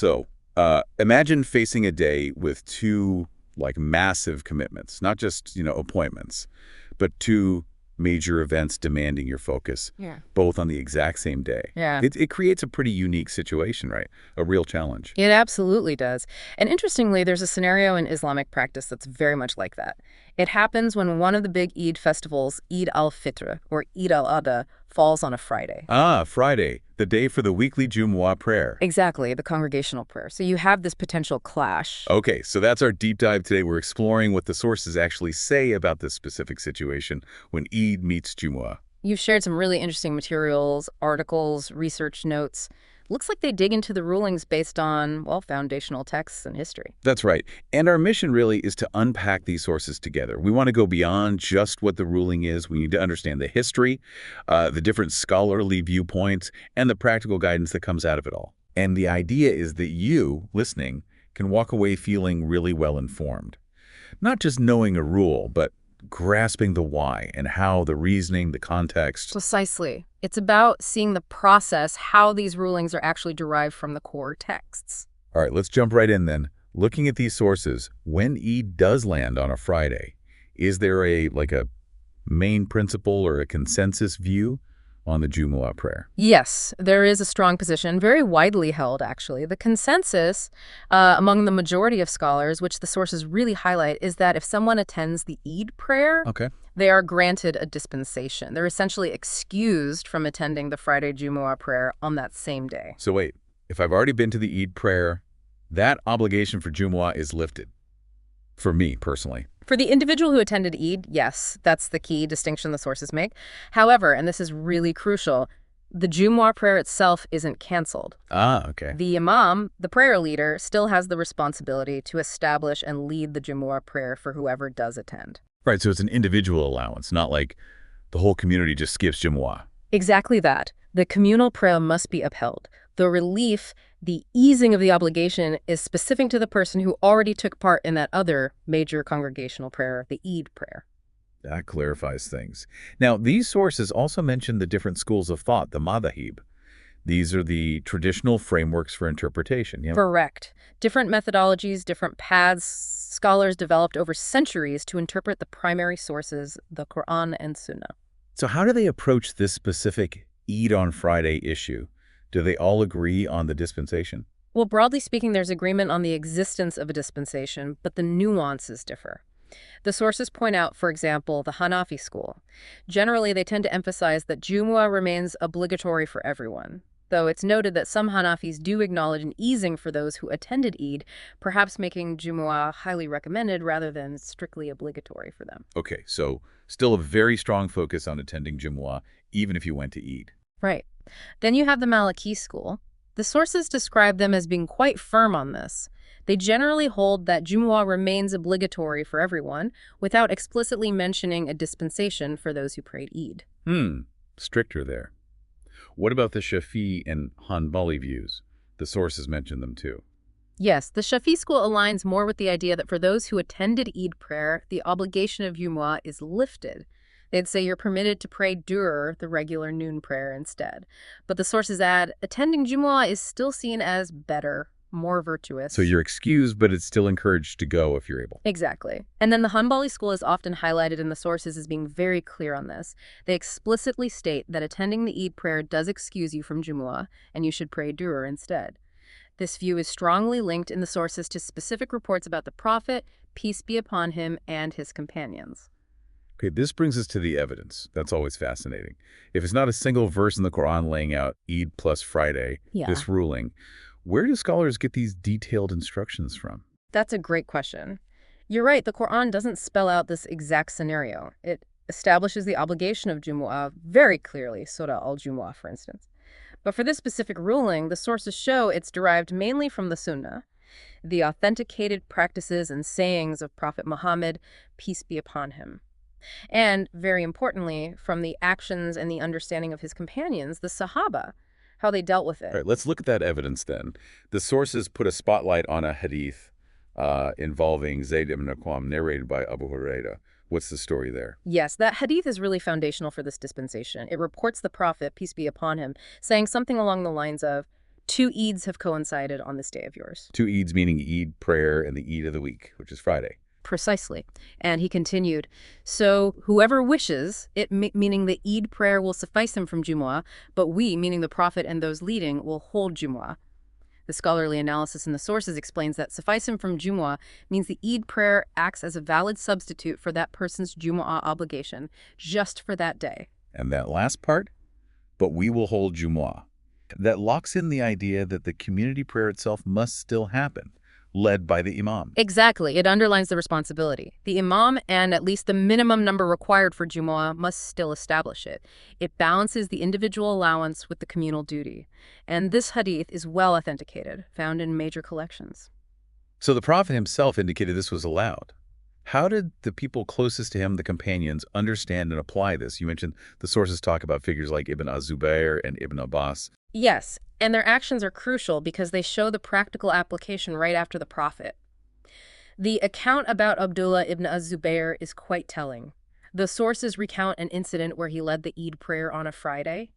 So, imagine facing a day with two, like, massive commitments, not just, appointments, but two major events demanding your focus, Yeah. both on the exact same day. Yeah. It creates a pretty unique situation, right? A real challenge. It absolutely does. And interestingly, there's a scenario in Islamic practice that's very much like that. It happens when one of the big Eid festivals, Eid al-Fitr or Eid al-Adha, falls on a Friday. Ah, Friday, the day for the weekly Jumu'ah prayer. Exactly, the congregational prayer. So you have this potential clash. Okay, so that's our deep dive today. We're exploring what the sources actually say about this specific situation when Eid meets Jumu'ah. You've shared some really interesting materials, articles, research notes. Looks like they dig into the rulings based on, well, foundational texts and history. That's right. And our mission really is to unpack these sources together. We want to go beyond just what the ruling is. We need to understand the history, the different scholarly viewpoints, and the practical guidance that comes out of it all. And the idea is that you, listening, can walk away feeling really well informed. Not just knowing a rule, but grasping the why and how, the reasoning, the context. Precisely. It's about seeing the process, how these rulings are actually derived from the core texts. All right, let's jump right in then. Looking at these sources, when Eid does land on a Friday, is there a main principle or a consensus view on the Jumu'ah prayer? Yes, there is a strong position, very widely held, actually. The consensus among the majority of scholars, which the sources really highlight, is that if someone attends the Eid prayer, Okay. they are granted a dispensation. They're essentially excused from attending the Friday Jumu'ah prayer on that same day. So wait, if I've already been to the Eid prayer, that obligation for Jumu'ah is lifted. For me, personally. For the individual who attended Eid, yes, that's the key distinction the sources make. However, and this is really crucial, the Jumu'ah prayer itself isn't canceled. Ah, okay. The imam, the prayer leader, still has the responsibility to establish and lead the Jumu'ah prayer for whoever does attend. Right, so it's an individual allowance, not like the whole community just skips Jumu'ah. Exactly that. The communal prayer must be upheld. The relief, the easing of the obligation, is specific to the person who already took part in that other major congregational prayer, the Eid prayer. That clarifies things. Now, these sources also mention the different schools of thought, the madahib. These are the traditional frameworks for interpretation. Yeah? Correct. Different methodologies, different paths scholars developed over centuries to interpret the primary sources, the Quran and Sunnah. So how do they approach this specific Eid on Friday issue? Do they all agree on the dispensation? Well, broadly speaking, there's agreement on the existence of a dispensation, but the nuances differ. The sources point out, for example, the Hanafi school. Generally, they tend to emphasize that Jumu'ah remains obligatory for everyone, though it's noted that some Hanafis do acknowledge an easing for those who attended Eid, perhaps making Jumu'ah highly recommended rather than strictly obligatory for them. Okay, so still a very strong focus on attending Jumu'ah, even if you went to Eid. Right. Then you have the Maliki school. The sources describe them as being quite firm on this. They generally hold that Jumu'ah remains obligatory for everyone without explicitly mentioning a dispensation for those who prayed Eid. Stricter there. What about the Shafi and Hanbali views? The sources mention them too. Yes, the Shafi school aligns more with the idea that for those who attended Eid prayer, the obligation of Jumu'ah is lifted. They'd say you're permitted to pray dur, the regular noon prayer, instead. But the sources add, attending Jumu'ah is still seen as better, more virtuous. So you're excused, but it's still encouraged to go if you're able. Exactly. And then the Hanbali school is often highlighted in the sources as being very clear on this. They explicitly state that attending the Eid prayer does excuse you from Jumu'ah, and you should pray dur instead. This view is strongly linked in the sources to specific reports about the Prophet, peace be upon him, and his companions. Okay, this brings us to the evidence. That's always fascinating. If it's not a single verse in the Quran laying out Eid plus Friday, this ruling, where do scholars get these detailed instructions from? That's a great question. You're right, the Quran doesn't spell out this exact scenario. It establishes the obligation of Jumu'ah very clearly, Surah al-Jumu'ah, for instance. But for this specific ruling, the sources show it's derived mainly from the Sunnah, the authenticated practices and sayings of Prophet Muhammad, peace be upon him. And, very importantly, from the actions and the understanding of his companions, the Sahaba, how they dealt with it. All right, let's look at that evidence then. The sources put a spotlight on a hadith involving Zayd ibn Aqwam, narrated by Abu Hurairah. What's the story there? Yes, that hadith is really foundational for this dispensation. It reports the Prophet, peace be upon him, saying something along the lines of, 2 Eids have coincided on this day of yours. 2 Eids meaning Eid prayer and the Eid of the week, which is Friday. Precisely. And he continued, so whoever wishes, meaning the Eid prayer will suffice him from Jumu'ah, but we, meaning the Prophet and those leading, will hold Jumu'ah. The scholarly analysis in the sources explains that suffice him from Jumu'ah means the Eid prayer acts as a valid substitute for that person's Jumu'ah obligation, just for that day. And that last part, but we will hold Jumu'ah. That locks in the idea that the community prayer itself must still happen, led by the imam. Exactly. It underlines the responsibility. The imam and at least the minimum number required for Jumu'ah must still establish it. It balances the individual allowance with the communal duty. And this hadith is well authenticated, found in major collections. So the Prophet himself indicated this was allowed. How did the people closest to him, the companions, understand and apply this? You mentioned the sources talk about figures like Ibn az-Zubayr and Ibn Abbas. Yes, and their actions are crucial because they show the practical application right after the Prophet. The account about Abdullah ibn az-Zubayr is quite telling. The sources recount an incident where he led the Eid prayer on a Friday.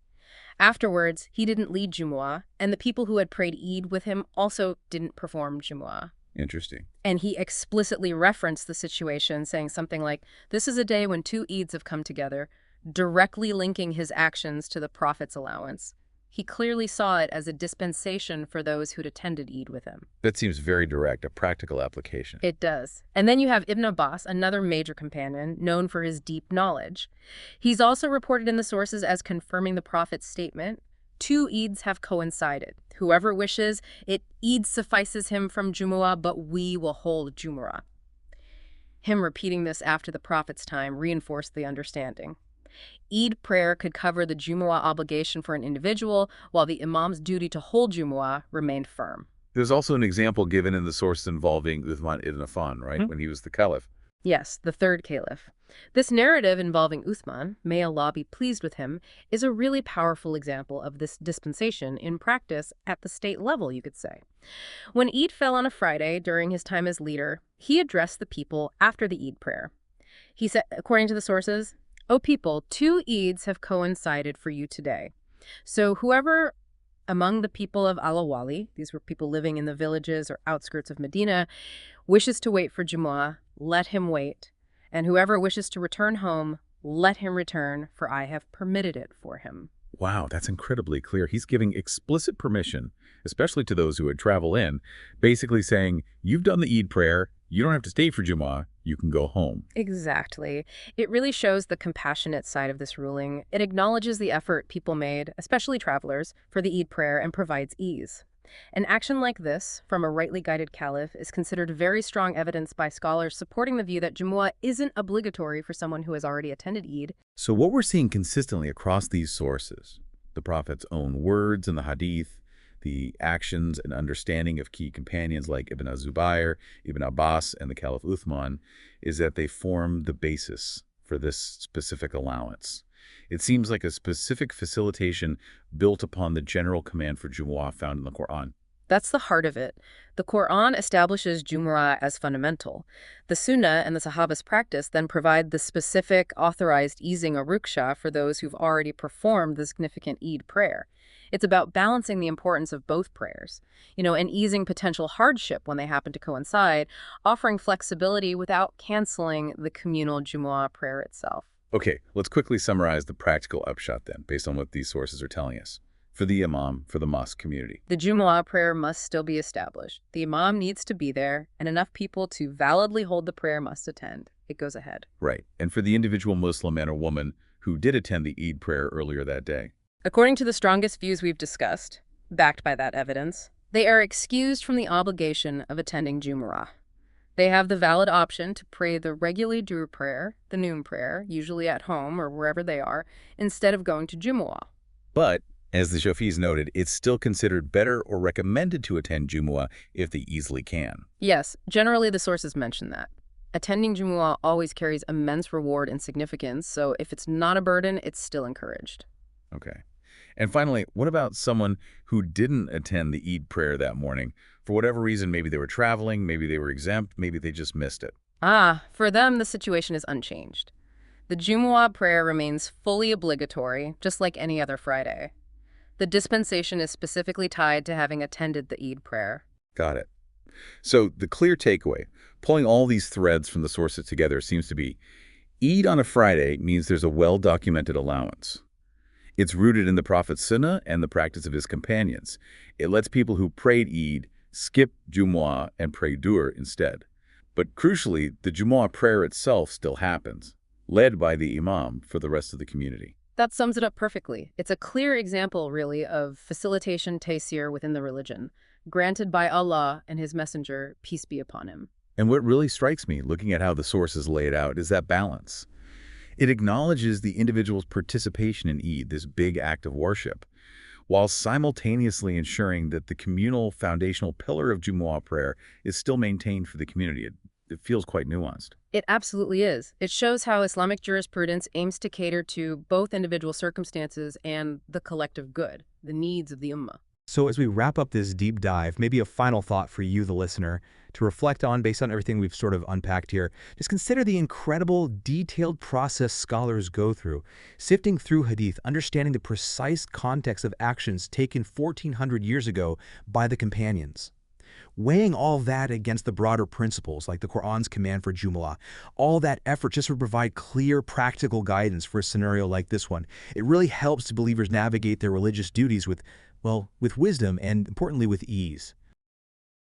Afterwards, he didn't lead Jumu'ah, and the people who had prayed Eid with him also didn't perform Jumu'ah. Interesting. And he explicitly referenced the situation, saying something like, this is a day when 2 Eids have come together, directly linking his actions to the Prophet's allowance. He clearly saw it as a dispensation for those who'd attended Eid with him. That seems very direct, a practical application. It does. And then you have Ibn Abbas, another major companion, known for his deep knowledge. He's also reported in the sources as confirming the Prophet's statement, 2 Eids have coincided. Whoever wishes, Eid suffices him from Jumu'ah, but we will hold Jumu'ah. Him repeating this after the Prophet's time reinforced the understanding. Eid prayer could cover the Jumu'ah obligation for an individual, while the imam's duty to hold Jumu'ah remained firm. There's also an example given in the source involving Uthman ibn Affan, right, when he was the caliph. Yes, the third caliph. This narrative involving Uthman, may Allah be pleased with him, is a really powerful example of this dispensation in practice at the state level, you could say. When Eid fell on a Friday during his time as leader, he addressed the people after the Eid prayer. He said, according to the sources, O people, 2 Eids have coincided for you today. So whoever among the people of Al-Awali, these were people living in the villages or outskirts of Medina, wishes to wait for Jumu'ah, let him wait. And whoever wishes to return home, let him return, for I have permitted it for him. Wow, that's incredibly clear. He's giving explicit permission, especially to those who would travel in, basically saying, you've done the Eid prayer, you don't have to stay for Jumu'ah, you can go home. Exactly. It really shows the compassionate side of this ruling. It acknowledges the effort people made, especially travelers, for the Eid prayer and provides ease. An action like this, from a rightly guided caliph, is considered very strong evidence by scholars supporting the view that Jumu'ah isn't obligatory for someone who has already attended Eid. So what we're seeing consistently across these sources, the Prophet's own words in the Hadith, the actions and understanding of key companions like Ibn az-Zubayr, Ibn Abbas, and the Caliph Uthman, is that they form the basis for this specific allowance. It seems like a specific facilitation built upon the general command for Jumu'ah found in the Quran. That's the heart of it. The Quran establishes Jumu'ah as fundamental. The Sunnah and the Sahaba's practice then provide the specific authorized easing or ruksha for those who've already performed the significant Eid prayer. It's about balancing the importance of both prayers, and easing potential hardship when they happen to coincide, offering flexibility without canceling the communal Jumu'ah prayer itself. Okay, let's quickly summarize the practical upshot then, based on what these sources are telling us. For the imam, for the mosque community, The Jumu'ah prayer must still be established. The imam needs to be there, and enough people to validly hold the prayer must attend. It goes ahead. right, and for the individual Muslim man or woman who did attend the Eid prayer earlier that day. According to the strongest views we've discussed, backed by that evidence, they are excused from the obligation of attending Jumu'ah. They have the valid option to pray the regularly due prayer, the noon prayer, usually at home or wherever they are, instead of going to Jumu'ah. But, as the Shafis noted, it's still considered better or recommended to attend Jumu'ah if they easily can. Yes, generally the sources mention that. Attending Jumu'ah always carries immense reward and significance, so if it's not a burden, it's still encouraged. Okay. And finally, what about someone who didn't attend the Eid prayer that morning? For whatever reason, maybe they were traveling, maybe they were exempt, maybe they just missed it. For them, the situation is unchanged. The Jumu'ah prayer remains fully obligatory, just like any other Friday. The dispensation is specifically tied to having attended the Eid prayer. Got it. So the clear takeaway, pulling all these threads from the sources together seems to be Eid on a Friday means there's a well-documented allowance. It's rooted in the Prophet's sunnah and the practice of his companions. It lets people who prayed Eid skip Jumu'ah and pray Dur instead. But crucially, the Jumu'ah prayer itself still happens, led by the imam for the rest of the community. That sums it up perfectly. It's a clear example, really, of facilitation taysir within the religion, granted by Allah and His Messenger, peace be upon him. And what really strikes me, looking at how the sources lay it out, is that balance. It acknowledges the individual's participation in Eid, this big act of worship, while simultaneously ensuring that the communal foundational pillar of Jumu'ah prayer is still maintained for the community. It feels quite nuanced. It absolutely is. It shows how Islamic jurisprudence aims to cater to both individual circumstances and the collective good, the needs of the ummah. So as we wrap up this deep dive, maybe a final thought for you, the listener, to reflect on based on everything we've sort of unpacked here. Just consider the incredible, detailed process scholars go through, sifting through hadith, understanding the precise context of actions taken 1,400 years ago by the companions. Weighing all that against the broader principles, like the Quran's command for Jumu'ah, all that effort just to provide clear, practical guidance for a scenario like this one, it really helps believers navigate their religious duties with wisdom and, importantly, with ease.